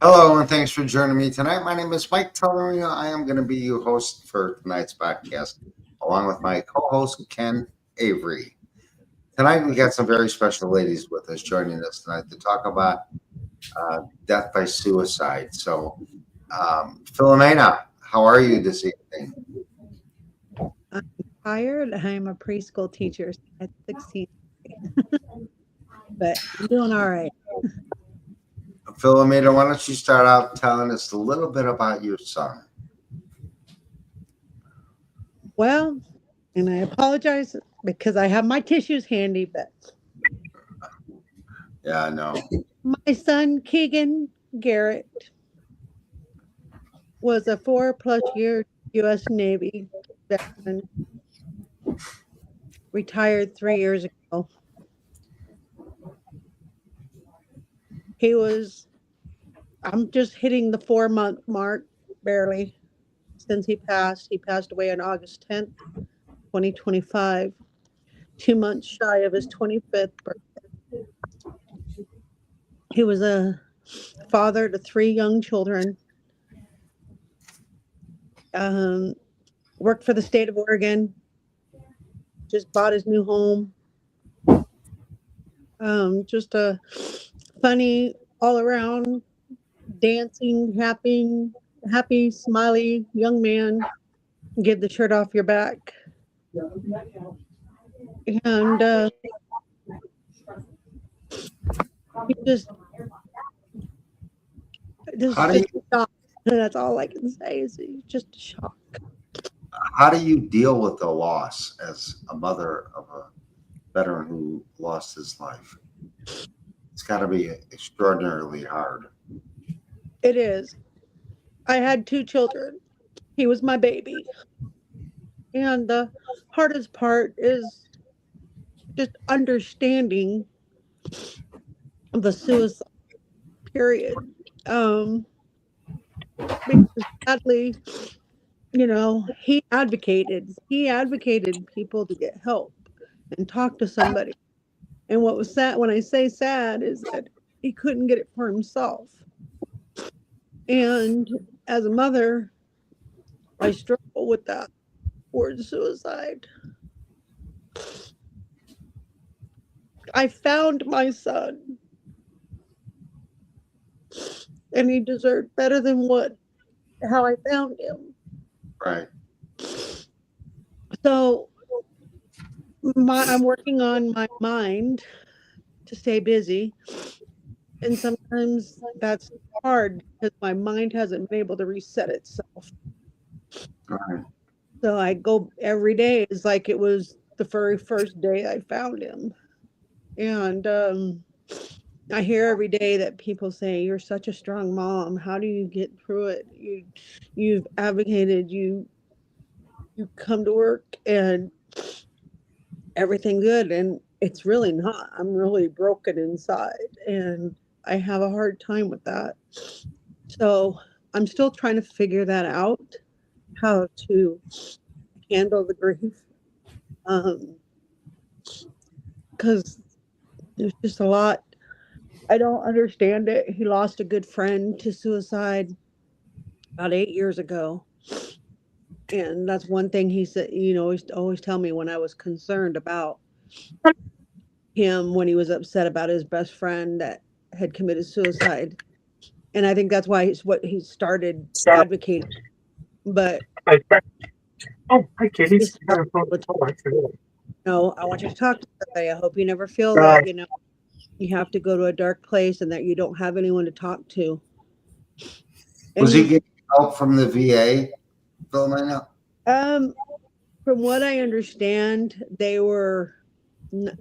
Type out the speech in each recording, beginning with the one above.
Hello, and thanks for joining me tonight. My name is Mike Tellerino. I am going to be your host for tonight's podcast, along with my co-host Ken Avery. Tonight, we got some very special ladies with us joining us tonight to talk about death by suicide. So, Philomena, how are you this evening? I'm tired. I'm a preschool teacher at 16, but I'm doing all right. Philomena, why don't you start out telling us a little bit about your son? Well, and I apologize because I have my tissues handy, but Yeah, I know. my son, Keegan Garrett, was a 4+ year U.S. Navy veteran, retired 3 years ago. He was, I'm just hitting the 4 month mark barely since he passed. He passed away on August 10th, 2025, 2 months shy of his 25th birthday. He was a father to three young children, um, worked for the state of Oregon, just bought his new home. Just a funny, all around, dancing, happy, smiley young man. Get the shirt off your back. And he How do just you a shock. That's all I can say is he's just a shock. how do you deal with the loss as a mother of a veteran who lost his life? It's got to be extraordinarily hard. It is. I had two children. He was my baby. And the hardest part is just understanding the suicide period. Um, because sadly, he advocated people to get help and talk to somebody. And what was sad, when I say sad, is that he couldn't get it for himself. And as a mother, I struggle with that word suicide. I found my son, and he deserved better than what how I found him. Right. So I'm working on my mind to stay busy, and sometimes that's hard because my mind hasn't been able to reset itself. Right. So I go every day is like it was the very first day I found him, and I hear every day that people say, "You're such a strong mom. How do you get through it? You've advocated. You come to work and everything good," and it's really not. I'm really broken inside, and I have a hard time with that. So I'm still trying to figure that out, how to handle the grief, um, because there's just a lot. I don't understand it. He lost a good friend to suicide about 8 years ago. And that's one thing he said, he's always tell me when I was concerned about him when he was upset about his best friend that had committed suicide. And I think that's why he's what he started So, advocating. But I, oh, hi, it's kitties. hard to Oh, actually, I want you to talk to somebody. I hope you never feel uh, that, you have to go to a dark place and that you don't have anyone to talk to. Was he And getting help from the VA, Philomena? um from what I understand,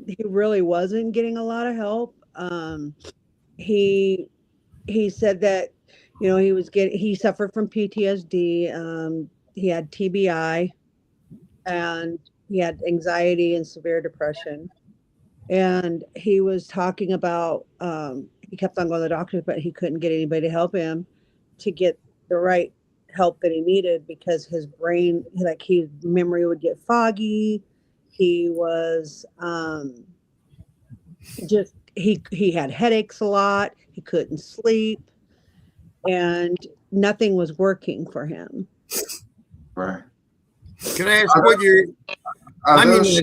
he really wasn't getting a lot of help. He he said that he suffered from PTSD. He had TBI, and he had anxiety and severe depression. And he was talking about he kept on going to the doctors, but he couldn't get anybody to help him to get the right help that he needed because his brain, like his memory would get foggy. He was just he had headaches a lot. He couldn't sleep, and nothing was working for him. Right. Can I ask what you're? Are I'm those,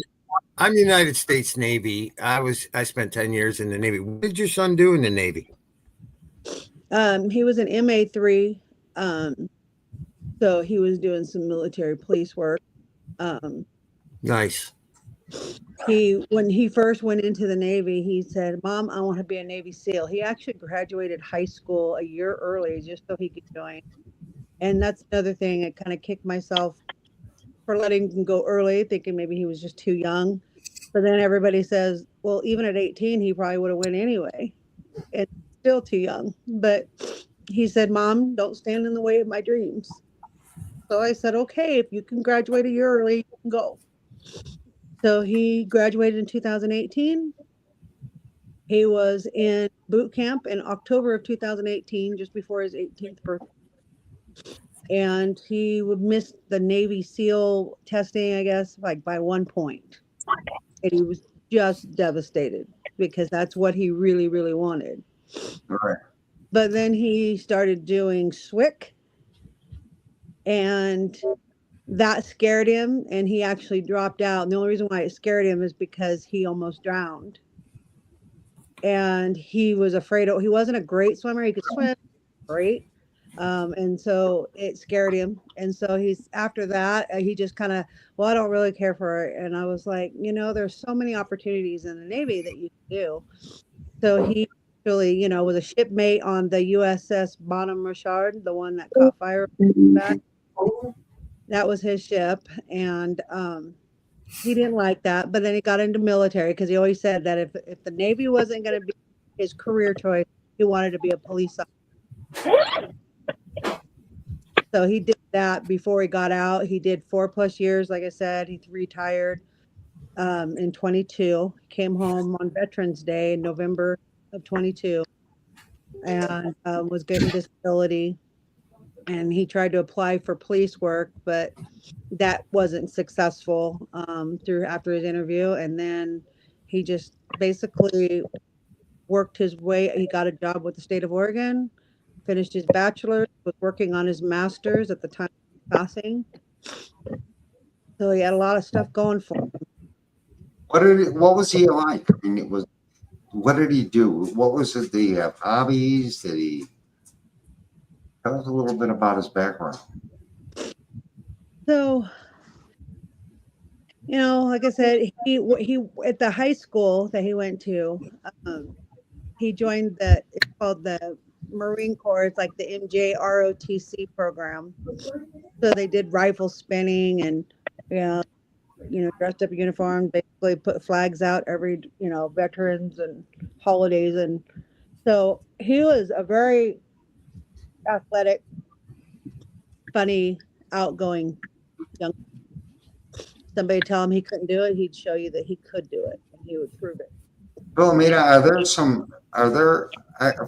United States Navy. I spent 10 years in the Navy. What did your son do in the Navy? He was an MA3, so he was doing some military police work. Nice. When he first went into the Navy, he said, "Mom, I want to be a Navy SEAL." He actually graduated high school a year early just so he could join. And that's another thing. I kind of kicked myself for letting him go early, thinking maybe he was just too young. But then everybody says, well, even at 18, he probably would have went anyway. It's still too young. But he said, "Mom, don't stand in the way of my dreams." So I said, okay, if you can graduate a year early, you can go. So he graduated in 2018. He was in boot camp in October of 2018, just before his 18th birthday. And he would miss the Navy SEAL testing, I guess, like by 1 point. And he was just devastated because that's what he really, really wanted. right. But then he started doing SWIC, and that scared him, and he actually dropped out. And the only reason why it scared him is because he almost drowned. And he was afraid he wasn't a great swimmer. He could swim great. And so it scared him. And so after that, he just kind of, well, I don't really care for it. And I was like, there's so many opportunities in the Navy that you can do. So he actually, was a shipmate on the USS Bonham Richard, the one that caught fire back. That was his ship. And he didn't like that. But then he got into military because he always said that if the Navy wasn't going to be his career choice, he wanted to be a police officer. So he did that before he got out. He did 4+ years. Like I said, he retired in 22, came home on Veterans Day in November of 22, and was given disability. And he tried to apply for police work, but that wasn't successful after his interview. And then he just basically worked his way. He got a job with the state of Oregon, finished his bachelor's, was working on his master's at the time of passing. So he had a lot of stuff going for him. What was he like? I mean, what did he do? What was it? Did he have hobbies? Did he tell us a little bit about his background? So, like I said, he at the high school that he went to, he joined it's called the Marine Corps. It's like the MJROTC program. So they did rifle spinning and, dressed up uniform, basically put flags out every, veterans and holidays. And so he was a very athletic, funny, outgoing young. Somebody tell him he couldn't do it, he'd show you that he could do it, and he would prove it. Philomena,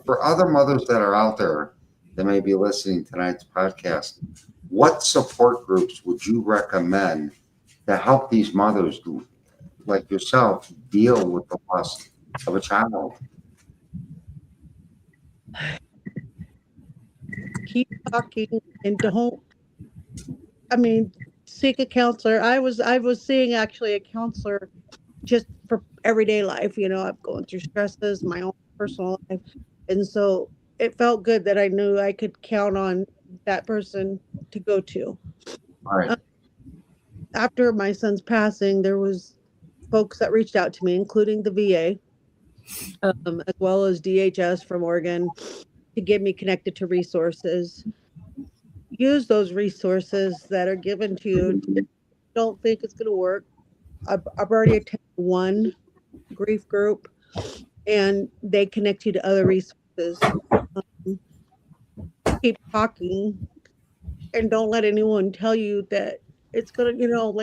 for other mothers that are out there that may be listening to tonight's podcast, what support groups would you recommend to help these mothers like yourself deal with the loss of a child? Keep talking and seek a counselor. I was seeing actually a counselor just for everyday life. I'm going through stresses, my own personal life. And so it felt good that I knew I could count on that person to go to. All right. After my son's passing, there was folks that reached out to me, including the VA, as well as DHS from Oregon, to get me connected to resources. Use those resources that are given to you. Don't think it's going to work. I've already attended one grief group, and they connect you to other resources. Keep talking, and don't let anyone tell you that it's gonna,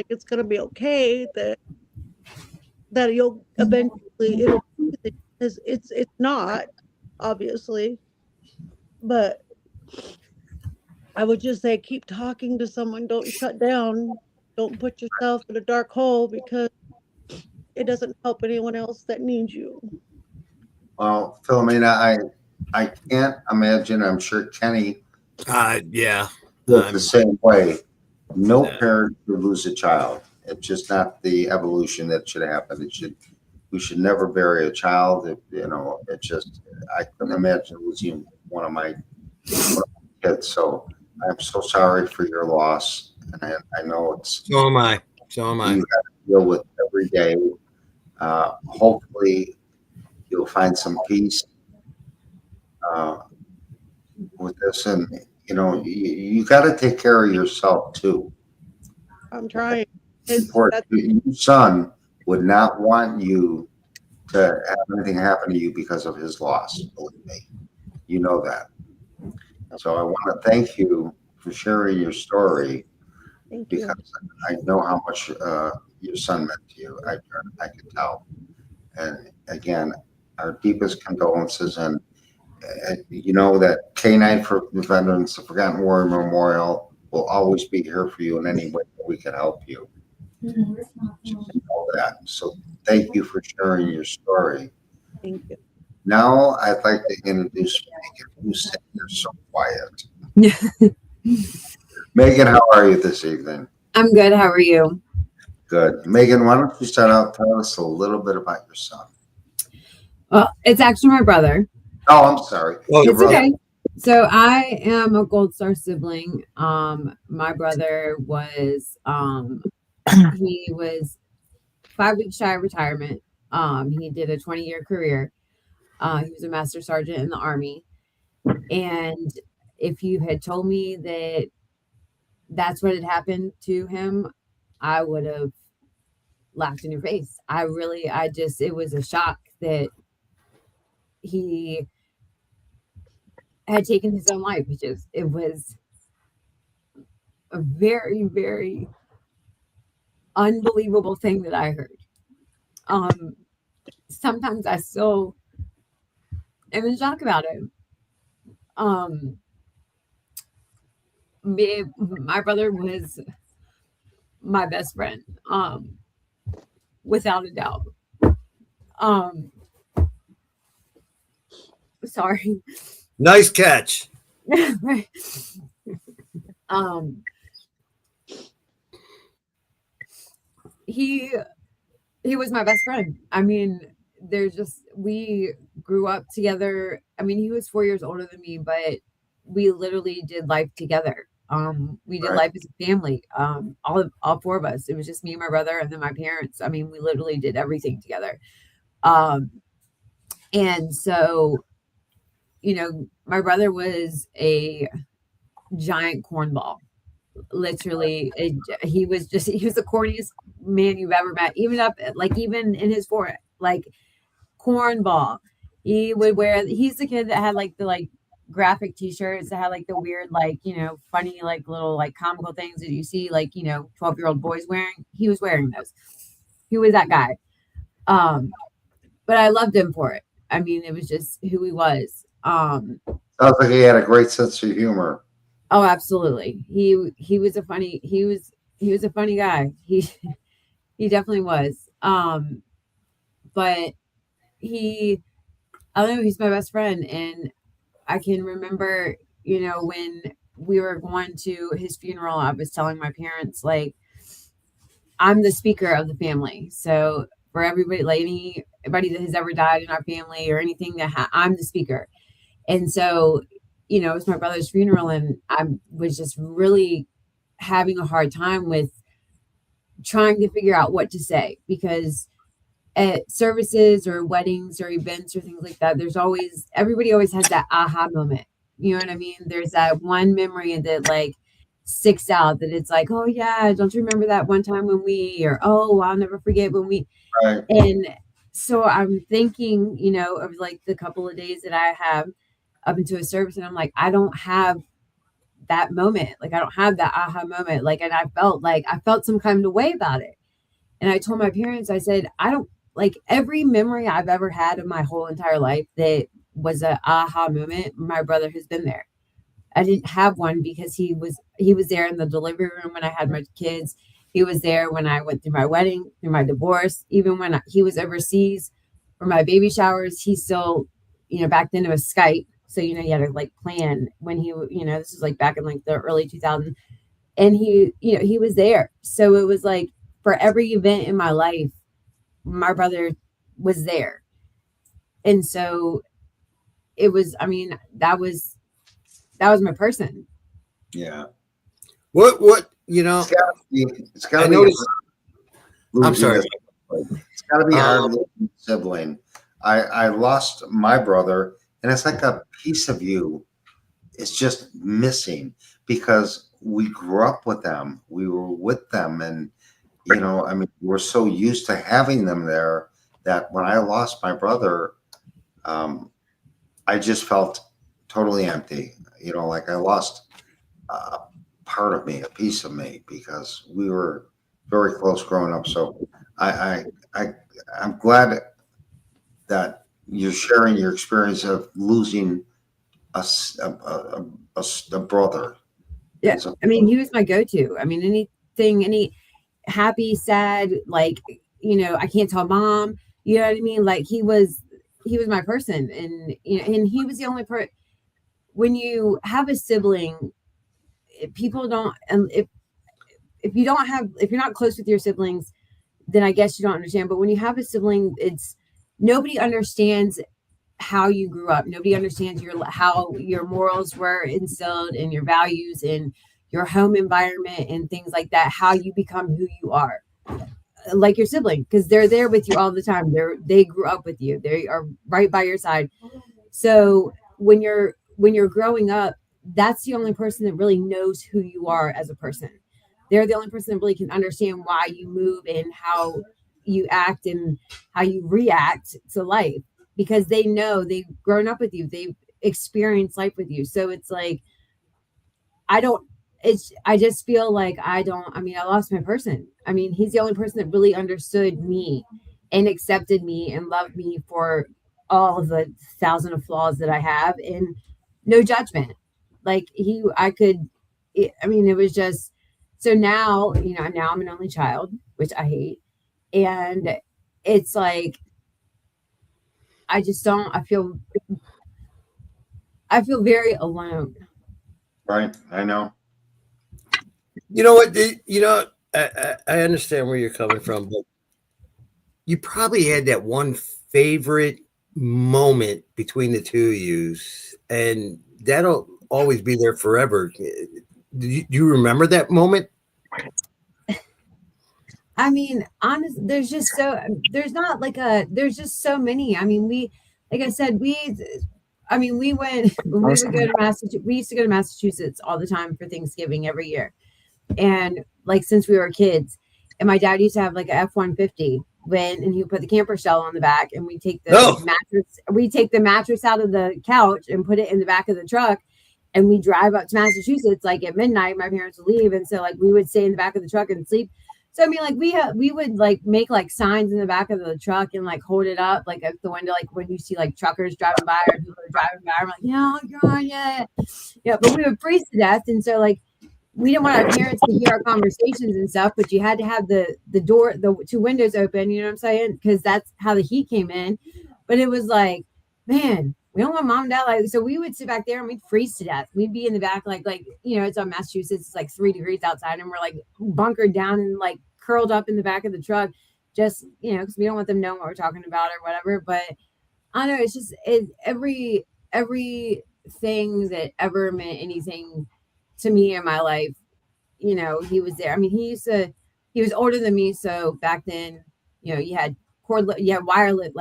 it's gonna be okay. That you'll eventually it'll because it's not, obviously, but I would just say keep talking to someone. Don't shut down. Don't put yourself in a dark hole because it doesn't help anyone else that needs you. Well, Philomena, I can't imagine. I'm sure Kenny Yeah. feels the same way. No Yeah. parent should lose a child. It's just not the evolution that should happen. We should never bury a child. It's just, I couldn't imagine losing one of my kids. So I'm so sorry for your loss. And I know it's, So am I. So am I. you have to deal with every day. Hopefully you'll find some peace uh, with this. And, you got to take care of yourself too. I'm trying. Important. Your son would not want you to have anything happen to you because of his loss. Believe me, you know that. So I want to thank you for sharing your story Thank you. because I know how much your son meant to you. I could tell. And again, our deepest condolences. And you know that K9 for Veterans, the Forgotten Warrior Memorial, will always be here for you in any way that we can help you. Just know that. So thank you for sharing your story. Thank you. Now I'd like to introduce Megan, who's sitting there so quiet. Megan, how are you this evening? I'm good. How are you? Good. Megan, why don't you start out telling us a little bit about your son? Well, it's actually my brother. Oh, I'm sorry. Oh, Your It's brother. okay. So I am a Gold Star sibling. My brother was he was 5 weeks shy of retirement. He did a 20-year career. He was a master sergeant in the Army. And if you had told me that that's what had happened to him, I would have laughed in your face. It was a shock that he had taken his own life. It was a very, very unbelievable thing that I heard. Sometimes I still am in shock about it. My brother was my best friend, without a doubt. Sorry. nice catch. um, he was my best friend. I mean, we grew up together. I mean, he was 4 years older than me, but we literally did life together. We did Right. life as a family. All four of us. It was just me and my brother, and then my parents. I mean, we literally did everything together. And so, my brother was a giant cornball. Literally, he was the corniest man you've ever met. Even in his forehead, like cornball. He's the kid that had like the graphic t-shirts that had like the weird funny little comical things that you see 12-year-old boys wearing. He was wearing those. He was that guy. But I loved him for it. I mean, it was just who he was. Sounds like he had a great sense of humor. Oh, absolutely. He was a funny guy. He definitely was. But I don't know, he's my best friend. And I can remember, when we were going to his funeral, I was telling my parents, I'm the speaker of the family. So for everybody, anybody that has ever died in our family or anything I'm the speaker. And so, it was my brother's funeral, and I was just really having a hard time with trying to figure out what to say, because at services or weddings or events or things like that, everybody always has that aha moment. You know what I mean? There's that one memory that sticks out, that it's like, oh yeah, don't you remember that one time or oh, I'll never forget when we, Right. and so I'm thinking, of the couple of days that I have up into a service, and I'm like, I don't have that moment. I don't have that aha moment. And I felt some kind of way about it. And I told my parents, I said, I don't every memory I've ever had of my whole entire life that was a aha moment. My brother has been there. I didn't have one because he was there in the delivery room when I had my kids. He was there when I went through my wedding, through my divorce, even when he was overseas for my baby showers. He still back then it was Skype. So, you had to like plan when this was like back in like the early 2000s. And he was there. So it was like for every event in my life, my brother was there. And so it was, that was my person. Yeah. What, It's gotta I be noticed. I'm losing sorry. It's gotta be hard Um, losing a sibling. I lost my brother, and it's like a piece of you is just missing because we grew up with them. We were with them, and we're so used to having them there that when I lost my brother, I just felt totally empty. Like I lost a part of me, a piece of me, because we were very close growing up. So I I'm glad that you're sharing your experience of losing a brother. Yeah. So, He was my go-to. Any happy, sad, like, I can't tell mom, you know what I mean? Like he was my person. And, and he was the only person when you have a sibling, people don't, and if you're not close with your siblings, then I guess you don't understand. But when you have a sibling, nobody understands how you grew up. Nobody understands how your morals were instilled and your values and your home environment and things like that, how you become who you are, like your sibling, because they're there with you all the time. They grew up with you. They are right by your side. So when you're growing up, that's the only person that really knows who you are as a person. They're the only person that really can understand why you move and how you act and how you react to life, because they know they've grown up with you. They've experienced life with you. So it's like, I just feel like I lost my person. He's the only person that really understood me and accepted me and loved me for all of the thousand of flaws that I have, and no judgment. Like it was just, so now, now I'm an only child, which I hate. And it's like, I just don't, I feel very alone. right, I know. You know what? I understand where you're coming from, but you probably had that one favorite moment between the two of you, and that'll always be there forever. Do you remember that moment? Honest, there's just so many. Like I said, we went when we would go to Massachusetts. We used to go to Massachusetts all the time for Thanksgiving every year, and like since we were kids, and my dad used to have like a F-150 and he would put the camper shell on the back, and we take the mattress out of the couch and put it in the back of the truck, and we drive up to Massachusetts like at midnight. My parents would leave, and so like we would stay in the back of the truck and sleep. So like we would like make like signs in the back of the truck and like hold it up like at the window, like when you see like truckers driving by or people are driving by. I'm like, yeah, oh God, yeah. But we would freeze to death, and so like we didn't want our parents to hear our conversations and stuff, but you had to have the door, the two windows open, you know what I'm saying? Because that's how the heat came in. But it was like, man, we don't want mom and dad, like, so we would sit back there and we'd freeze to death. We'd be in the back, like, it's on Massachusetts, it's like 3 degrees outside, and we're like bunkered down and like curled up in the back of the truck, just, because we don't want them knowing what we're talking about or whatever. But I don't know, it's just everything that ever meant anything to me in my life, he was there. He was older than me, so back then, you had wireless,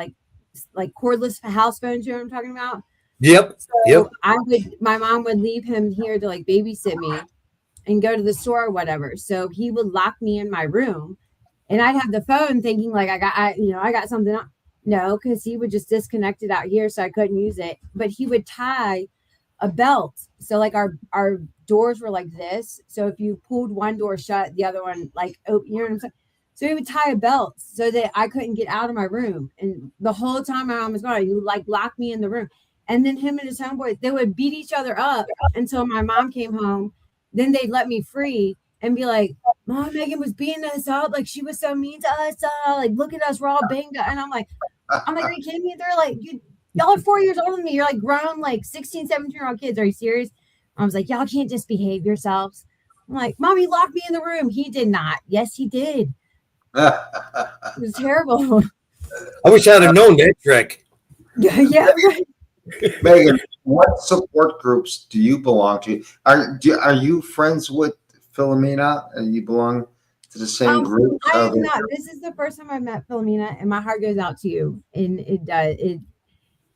like cordless house phones. You know what I'm talking about? Yep. So my mom would leave him here to like babysit me and go to the store or whatever. So he would lock me in my room, and I'd have the phone thinking like I got something on. No, because he would just disconnect it out here, so I couldn't use it. But he would tie a belt, so like our doors were like this. So if you pulled one door shut, the other one like open. You know what I'm saying? So he would tie a belt so that I couldn't get out of my room. And the whole time my mom was gone, he would like lock me in the room. And then him and his homeboys, they would beat each other up until my mom came home. Then they'd let me free and be like, Mom, Megan was beating us up. Like she was so mean to us. Like, look at us, we're all banged up. And I'm like, are you kidding me? They're like, Y'all are 4 years older than me. You're like grown, like 16, 17-year-old kids. Are you serious? I was like, y'all can't just behave yourselves. I'm like, Mommy locked me in the room. He did not. Yes, he did. It was terrible. I wish I'd have known that trick. Yeah, right. Megan, what support groups do you belong to? Are you friends with Philomena and you belong to the same group? I am not. This is the first time I've met Philomena, and my heart goes out to you. And it does.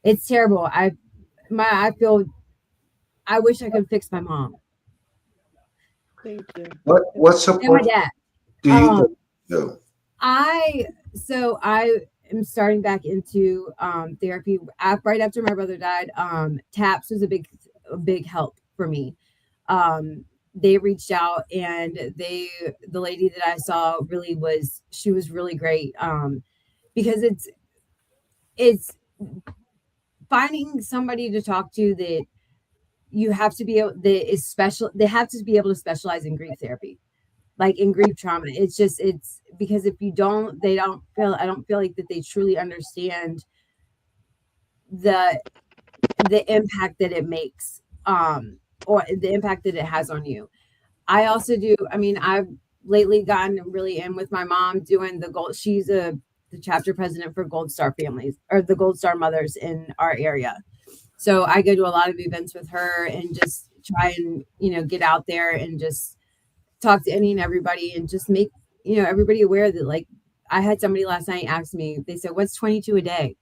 It's terrible. I feel. I wish I could fix my mom Thank you. What and my support dad. do you do? I am starting back into therapy right after my brother died. TAPS was a big help for me. They reached out, and the lady that I saw she was really great. Because it's finding somebody to talk to that you have to be able that is special. They have to be able to specialize in grief therapy, like in grief trauma. It's because if you don't, I don't feel like that they truly understand the impact that it makes, or the impact that it has on you. I also do. I mean, I've lately gotten really in with my mom doing the gold. She's the chapter president for Gold Star families, or the Gold Star mothers in our area. So I go to a lot of events with her and just try and, get out there and just talk to any and everybody and just make, everybody aware that, like, I had somebody last night ask me, they said, what's 22 a day?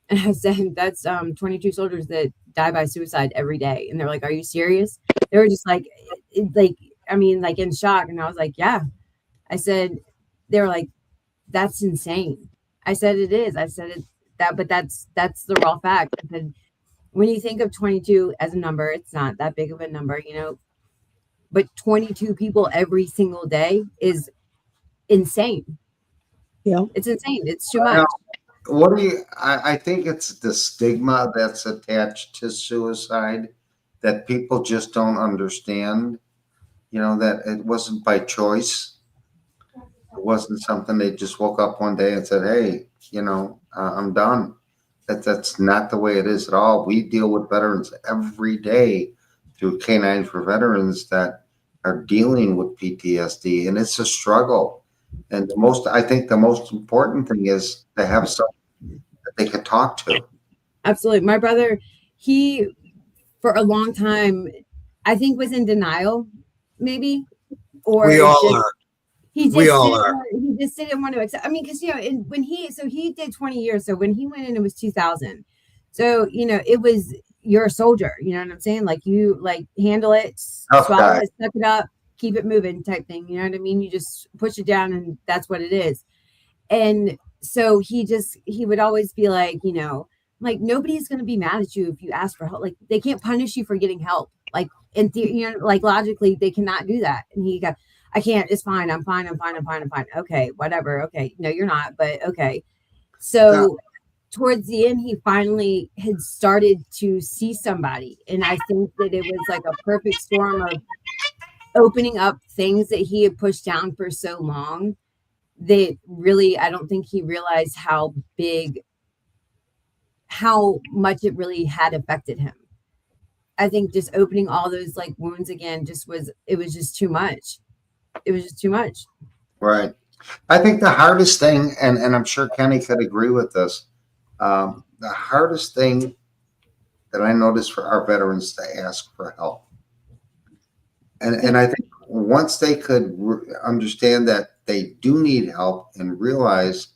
And I said, that's 22 soldiers that die by suicide every day. And they're like, are you serious? They were just like, in shock. And I was like, yeah. I said, they were like, that's insane. I said, it is. I said but that's the raw fact. I said, when you think of 22 as a number, it's not that big of a number, but 22 people every single day is insane. Yeah. It's insane. It's too much. What do you? I think it's the stigma that's attached to suicide that people just don't understand. That it wasn't by choice. It wasn't something they just woke up one day and said, "Hey, I'm done." That's not the way it is at all. We deal with veterans every day through Canines for Veterans that are dealing with PTSD, and it's a struggle. And I think the most important thing is to have someone that they can talk to. Absolutely. My brother, he, for a long time, I think was in denial, maybe, or We all are. He just We all are. He just didn't want to accept. I mean, because when he did 20 years. So when he went in, it was 2000. So it was, you're a soldier. You know what I'm saying? Like, you handle it, swallow it, suck it up, keep it moving, type thing. You know what I mean? You just push it down, and that's what it is. And so he would always be like, like, nobody's gonna be mad at you if you ask for help. Like, they can't punish you for getting help. Like, in theory, like, logically, they cannot do that. And he got, I can't, it's fine. I'm fine. Okay, whatever. Okay. No, you're not, but okay. So towards the end, he finally had started to see somebody. And I think that it was like a perfect storm of opening up things that he had pushed down for so long that really, I don't think he realized how much it really had affected him. I think just opening all those wounds again it was just too much. It was just too much. Right. I think the hardest thing, and I'm sure Kenny could agree with this, the hardest thing that I noticed for our veterans to ask for help. And I think once they could understand that they do need help and realize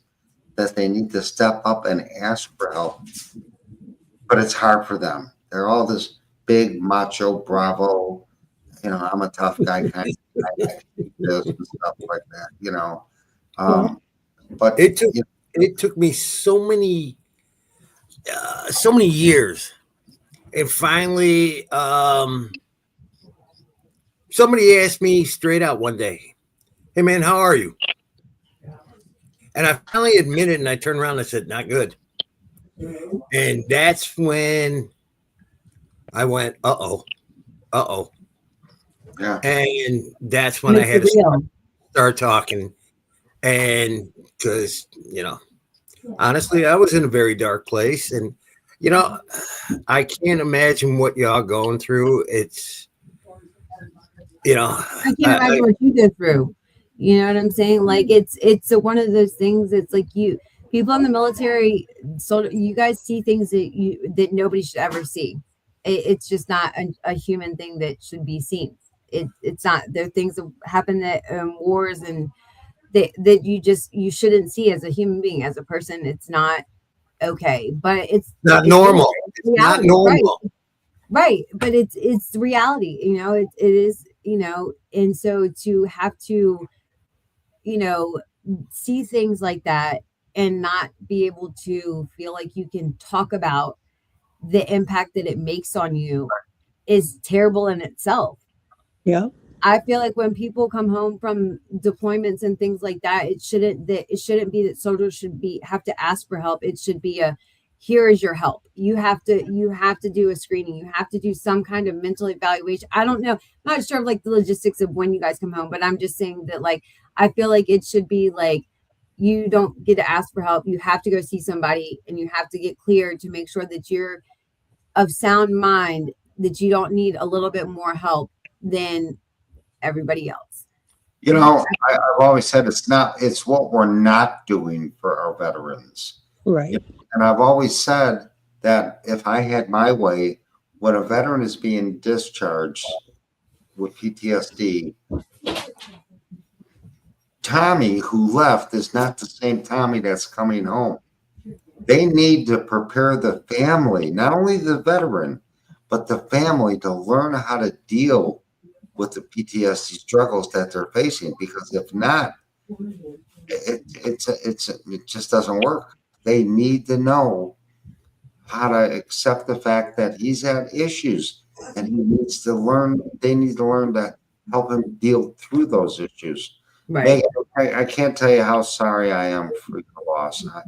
that they need to step up and ask for help, but it's hard for them. They're all this big macho bravo, I'm a tough guy kind of guy, this and stuff like that, but it took me so many years, and finally somebody asked me straight out one day, hey man, how are you? And I finally admitted, and I turned around and I said, not good. And that's when I went, uh-oh. yeah. And that's when I had to start talking. And because, honestly, I was in a very dark place. And You know, I can't imagine what y'all going through. It's, you know, I can't imagine what you go through. You know what I'm saying? Like it's one of those things. It's like you people in the military, so you guys see things that nobody should ever see. It's just not a human thing that should be seen. It's not. There are things that happen that wars and that you shouldn't see as a human being, as a person. It's not okay, but not it's normal. It's not reality, right? normal. Right, but it's the reality, it is, and so to have to, you know see things like that and not be able to feel like you can talk about the impact that it makes on you is terrible in itself. Yeah. I feel like when people come home from deployments and things like that, it shouldn't be that soldiers should be have to ask for help. It should be a, here is your help. You have to do a screening. You have to do some kind of mental evaluation. I don't know. I'm not sure of like the logistics of when you guys come home, but I'm just saying that like I feel like it should be like you don't get to ask for help. You have to go see somebody and you have to get cleared to make sure that you're of sound mind, that you don't need a little bit more help than everybody else. You know, I've always said it's what we're not doing for our veterans. Right. And I've always said that if I had my way, when a veteran is being discharged with PTSD, Tommy who left is not the same Tommy that's coming home. They need to prepare the family, not only the veteran, but the family to learn how to deal with the PTSD struggles that they're facing. Because if not, it just doesn't work. They need to know how to accept the fact that he's had issues and he needs to learn. They need to learn to help him deal through those issues. Right. Megan, I can't tell you how sorry I am for your loss. I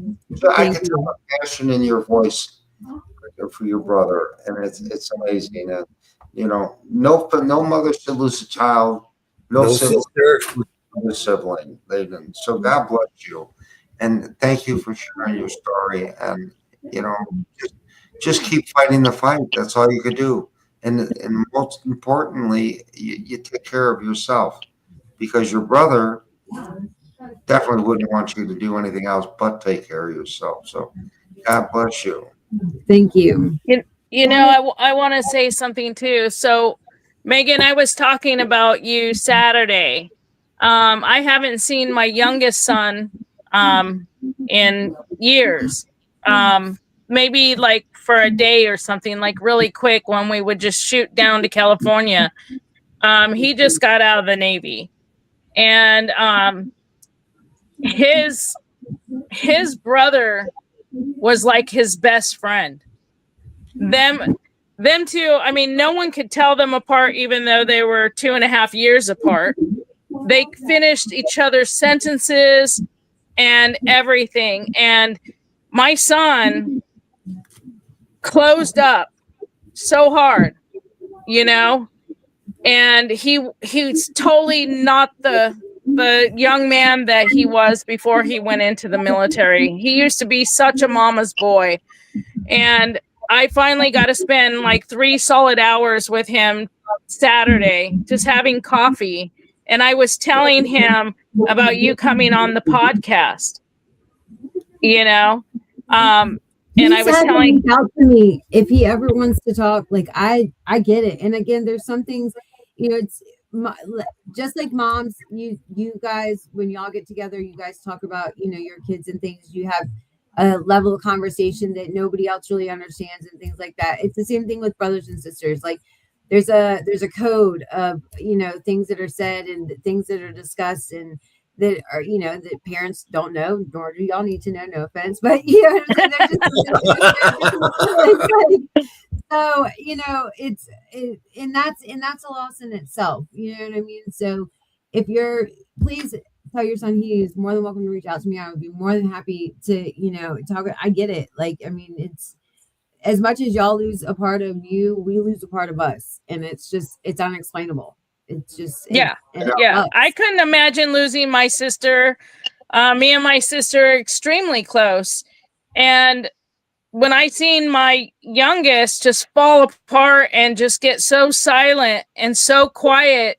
Thank can tell the passion in your voice for your brother, and it's amazing. And you know, no mother should lose a child, no No sibling, sister. no sibling. They didn't. So God bless you, and thank you for sharing your story. And you know, just keep fighting the fight. That's all you could do. And most importantly, you take care of yourself, because your brother definitely wouldn't want you to do anything else but take care of yourself. So God bless you. Thank you. I want to say something too. So, Megan, I was talking about you Saturday. I haven't seen my youngest son in years. Maybe like for a day or something, like really quick when we would just shoot down to California. He just got out of the Navy, and his brother was like his best friend. Them two, I mean, no one could tell them apart, even though they were 2.5 years apart. They finished each other's sentences and everything. And my son closed up so hard, and he's totally not the young man that he was before he went into the military. He used to be such a mama's boy. And I finally got to spend like 3 solid hours with him Saturday, just having coffee. And I was telling him about you coming on the podcast, and I was telling reach out to me if he ever wants to talk. Like I get it. And again, there's some things, it's just like moms, you guys, when y'all get together, you guys talk about, your kids and things. You have a level of conversation that nobody else really understands and things like that. It's the same thing with brothers and sisters. Like there's a code of, things that are said and things that are discussed and that are, that parents don't know, nor do y'all need to know, no offense, but so, and that's a loss in itself. You know what I mean? So please tell your son he is more than welcome to reach out to me. I would be more than happy to, talk. I get it. Like, I mean, it's as much as y'all lose a part of you, we lose a part of us. And it's unexplainable. It's just, yeah. I couldn't imagine losing my sister. Me and my sister are extremely close. And when I seen my youngest just fall apart and just get so silent and so quiet,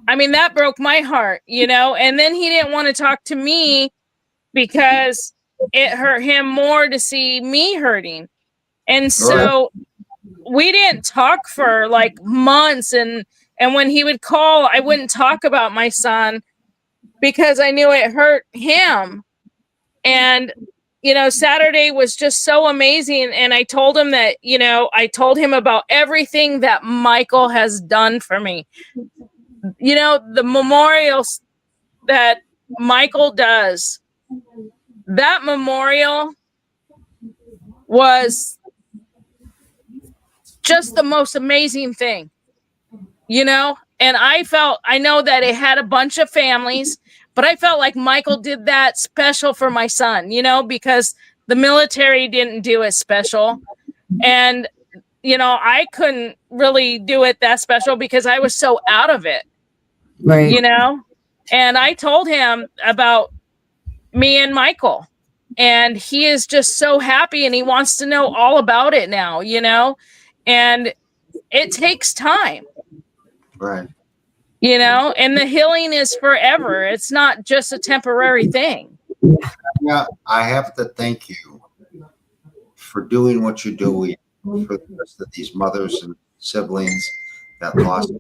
I mean, that broke my heart, you know? And then he didn't want to talk to me because it hurt him more to see me hurting. And so we didn't talk for like months. And when he would call, I wouldn't talk about my son because I knew it hurt him. And, you know, Saturday was just so amazing. And I told him that, you know, I told him about everything that Michael has done for me. You know, the memorials that Michael does, that memorial was just the most amazing thing, you know? And I know that it had a bunch of families, but I felt like Michael did that special for my son, you know, because the military didn't do it special. And, you know, I couldn't really do it that special because I was so out of it, Right. you know? And I told him about me and Michael, and he is just so happy and he wants to know all about it now, you know? And it takes time, Right. you know, and the healing is forever. It's not just a temporary thing. Yeah, I have to thank you for doing what you're doing for the rest of these mothers and siblings that lost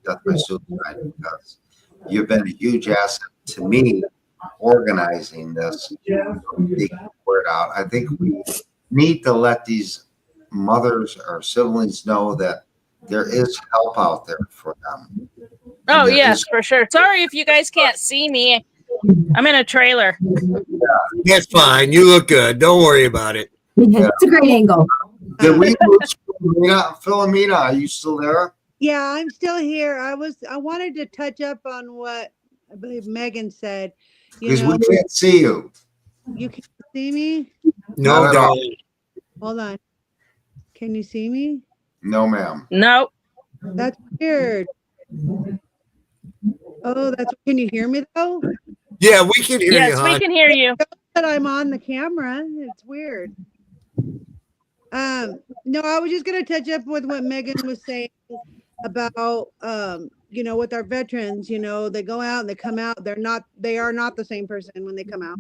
death by suicide, because you've been a huge asset to me organizing this, getting the word out. I think we need to let these mothers or siblings know that there is help out there for them. Oh, There yes, is- for sure. Sorry if you guys can't see me. I'm in a trailer. That's fine. You look good. Don't worry about it. It's a great angle. Did we lose Philomena? Philomena, are you still there? Yeah, I'm still here. I wanted to touch up on what I believe Megan said. You Because know, we can't see you. you can see me. No, Not at all. darling. Hold on. Can you see me? No, ma'am. Nope. That's weird. Oh, can you hear me though? Yeah, we can hear you, Yes, we hon. can hear you. That I'm on the camera. It's weird. No, I was just gonna touch up with what Megan was saying about you know, with our veterans, you know, they go out and they come out, they are not the same person when they come out,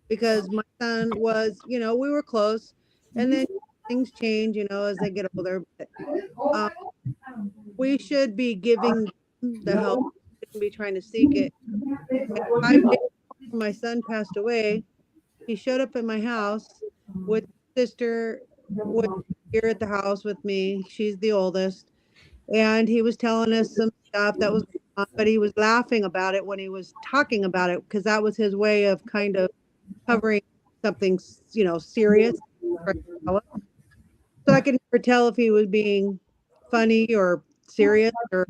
because my son was, you know, we were close, and then things change, you know, as they get older. But, um, we should be giving them the help, we shouldn't be trying to seek it. And 5 days after my son passed away, he showed up at my house with his sister, was here at the house with me. She's the oldest. And he was telling us some stuff that was going on, but he was laughing about it when he was talking about it, because that was his way of kind of covering something, you know, serious. So I could never tell if he was being funny or serious, or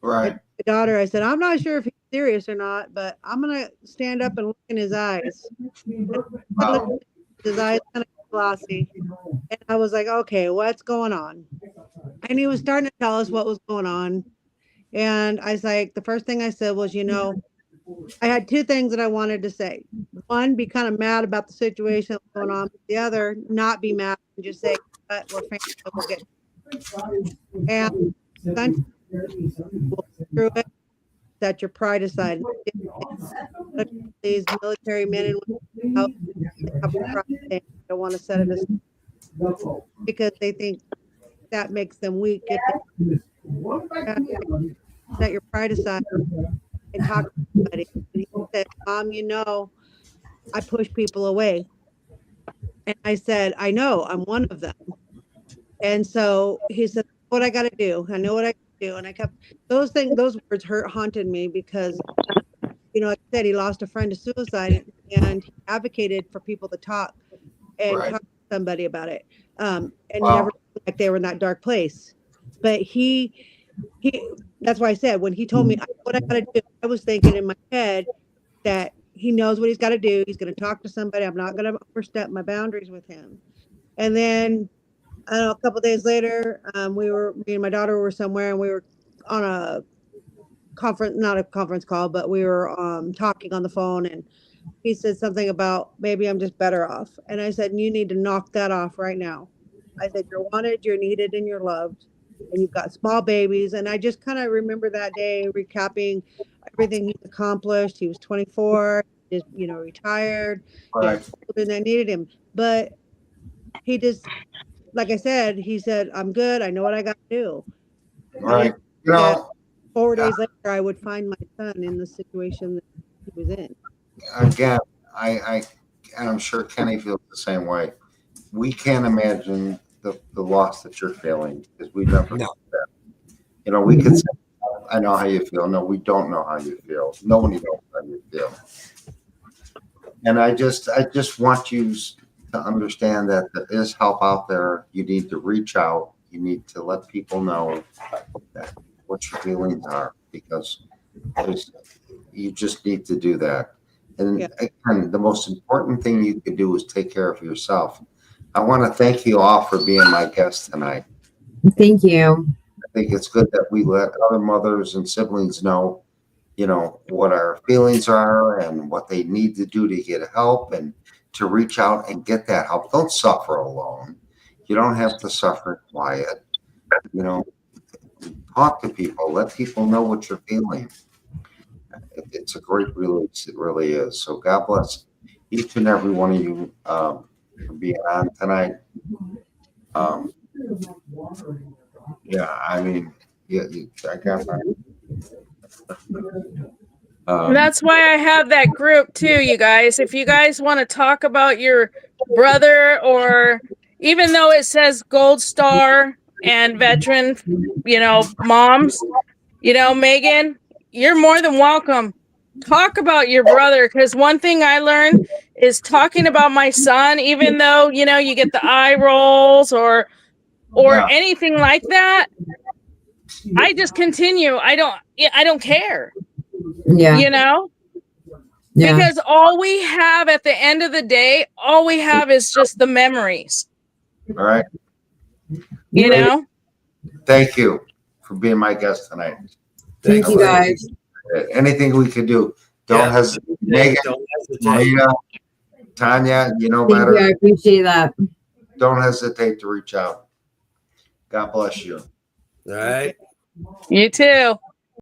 Right. my daughter, I said, I'm not sure if he's serious or not, but I'm gonna stand up and look in his eyes. And I looked at his eyes kind of glossy, and I was like, okay, what's going on? And he was starting to tell us what was going on. And I was like, the first thing I said was, you know, I had two things that I wanted to say. One, be kind of mad about the situation that's going on. But the other, not be mad and just say, but we're family, we'll get and son, we'll get through it. Set your pride aside. These military men and women out, they have pride, they don't want to set it aside because they think that makes them weak. If they set your pride aside and talk to somebody. And he said, Mom, you know, I push people away. And I said, I know, I'm one of them. And so he said, what I got to do. I know what I do. And I kept those words haunted me, because, you know, like I said, he lost a friend to suicide, and he advocated for people to talk and Right. talk to somebody about it. And Wow. never like they were in that dark place. But he that's why I said, when he told me what I got to do, I was thinking in my head that he knows what he's got to do. He's going to talk to somebody. I'm not going to overstep my boundaries with him. And then I don't know, a couple of days later, me and my daughter were somewhere, and we were on a conference, not a conference call, but we were talking on the phone, and he said something about maybe I'm just better off. And I said, you need to knock that off right now. I said, you're wanted, you're needed, and you're loved. And you've got small babies. And I just kind of remember that day recapping everything he's accomplished. He was 24, just, retired, Right. and I needed him. But he just, like I said, he said, I'm good. I know what I got to do. Right. That 4 days later, I would find my son in the situation that he was in. Again, and I'm sure Kenny feels the same way. We can't imagine the loss that you're feeling because we never No. that. We could say, I know how you feel. No, we don't know how you feel. Nobody knows how you feel. And I just want you to understand that there is help out there. You need to reach out. You need to let people know that what your feelings are because you just need to do that. And again, the most important thing you could do is take care of yourself. I want to thank you all for being my guest tonight. Thank you. I think it's good that we let other mothers and siblings know, what our feelings are and what they need to do to get help and to reach out and get that help. Don't suffer alone. You don't have to suffer quiet. Talk to people. Let people know what you're feeling. It's a great release. It really is. So God bless each and every one of you for being on tonight. Yeah, I mean, I got my. And that's why I have that group too, you guys. If you guys want to talk about your brother, or even though it says Gold Star and veteran, moms, Megan, you're more than welcome. Talk about your brother, because one thing I learned is talking about my son, even though, you get the eye rolls or Yeah. anything like that. I just continue. I don't care. Yeah. Yeah. Because all we have at the end of the day, all we have is just the memories. All right. Thank you for being my guest tonight. Thank you, guys. Anything we could do, don't hesitate. Megan, Don't hesitate. Marina, Tanya, Thank better. you. I appreciate that. Don't hesitate to reach out. God bless you. All right. You too.